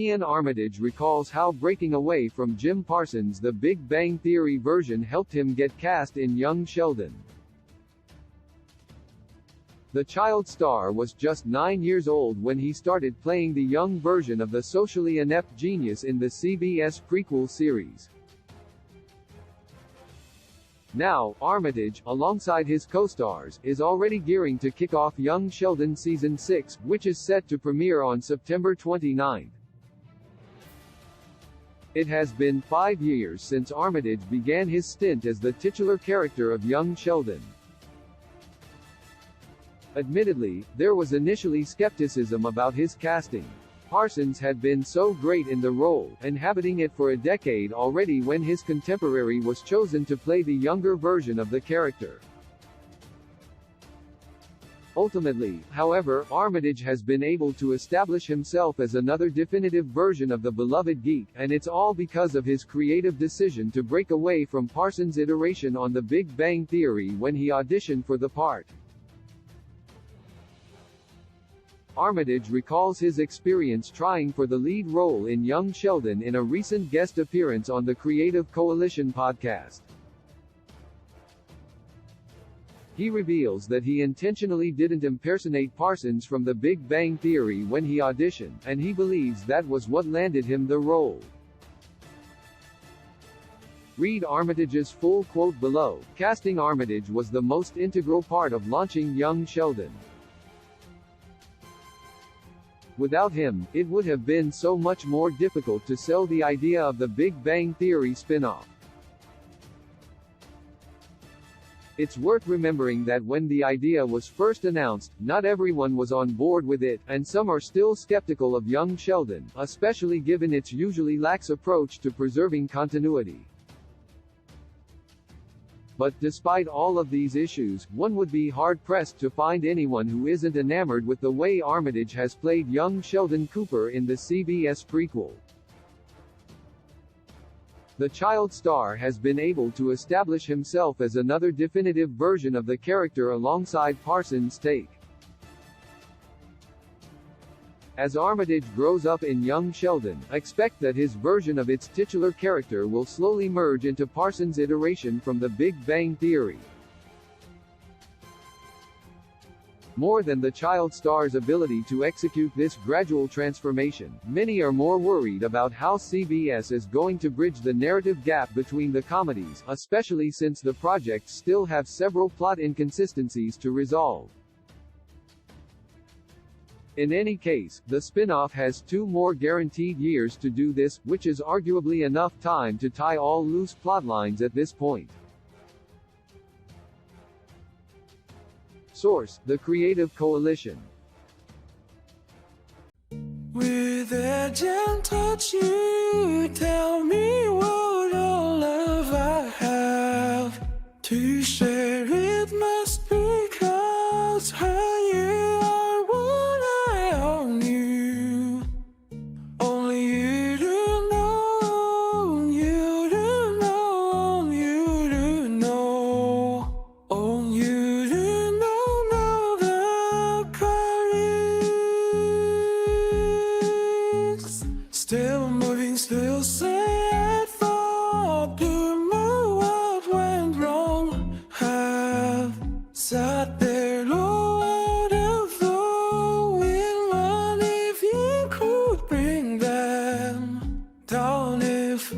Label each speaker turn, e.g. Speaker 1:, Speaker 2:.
Speaker 1: Ian Armitage recalls how breaking away from Jim Parsons' The Big Bang Theory version helped him get cast in Young Sheldon. The child star was just 9 years old when he started playing the young version of the socially inept genius in the CBS prequel series. Now, Armitage, alongside his co-stars, is already gearing to kick off Young Sheldon Season 6, which is set to premiere on September 29. It has been 5 years since Armitage began his stint as the titular character of Young Sheldon. Admittedly, there was initially skepticism about his casting. Parsons had been so great in the role, inhabiting it for a decade already when his contemporary was chosen to play the younger version of the character. Ultimately, however, Armitage has been able to establish himself as another definitive version of the beloved geek, and it's all because of his creative decision to break away from Parsons' iteration on The Big Bang Theory when he auditioned for the part. Armitage recalls his experience trying for the lead role in Young Sheldon in a recent guest appearance on the Creative Coalition podcast. He reveals that he intentionally didn't impersonate Parsons from The Big Bang Theory when he auditioned, and he believes that was what landed him the role. Read Armitage's full quote below. Casting Armitage was the most integral part of launching Young Sheldon. Without him, it would have been so much more difficult to sell the idea of the Big Bang Theory spin-off. It's worth remembering that when the idea was first announced, not everyone was on board with it, and some are still skeptical of Young Sheldon, especially given its usually lax approach to preserving continuity. But despite all of these issues, one would be hard-pressed to find anyone who isn't enamored with the way Armitage has played young Sheldon Cooper in the CBS prequel. The child star has been able to establish himself as another definitive version of the character alongside Parsons' take. As Armitage grows up in Young Sheldon, expect that his version of its titular character will slowly merge into Parsons' iteration from The Big Bang Theory. More than the child star's ability to execute this gradual transformation, many are more worried about how CBS is going to bridge the narrative gap between the comedies, especially since the projects still have several plot inconsistencies to resolve. In any case, the spin-off has 2 more guaranteed years to do this, which is arguably enough time to tie all loose plotlines at this point. Source: The Creative Coalition.
Speaker 2: With a gentle touch you tell me what all love I have to share. It must be 'cause you are what I own you. Only you do know, you do know, you do know. Oh, you do know the chorus. Still moving, still sad for do know what went wrong. Have sat there Lord of the wind, if you could bring them down, if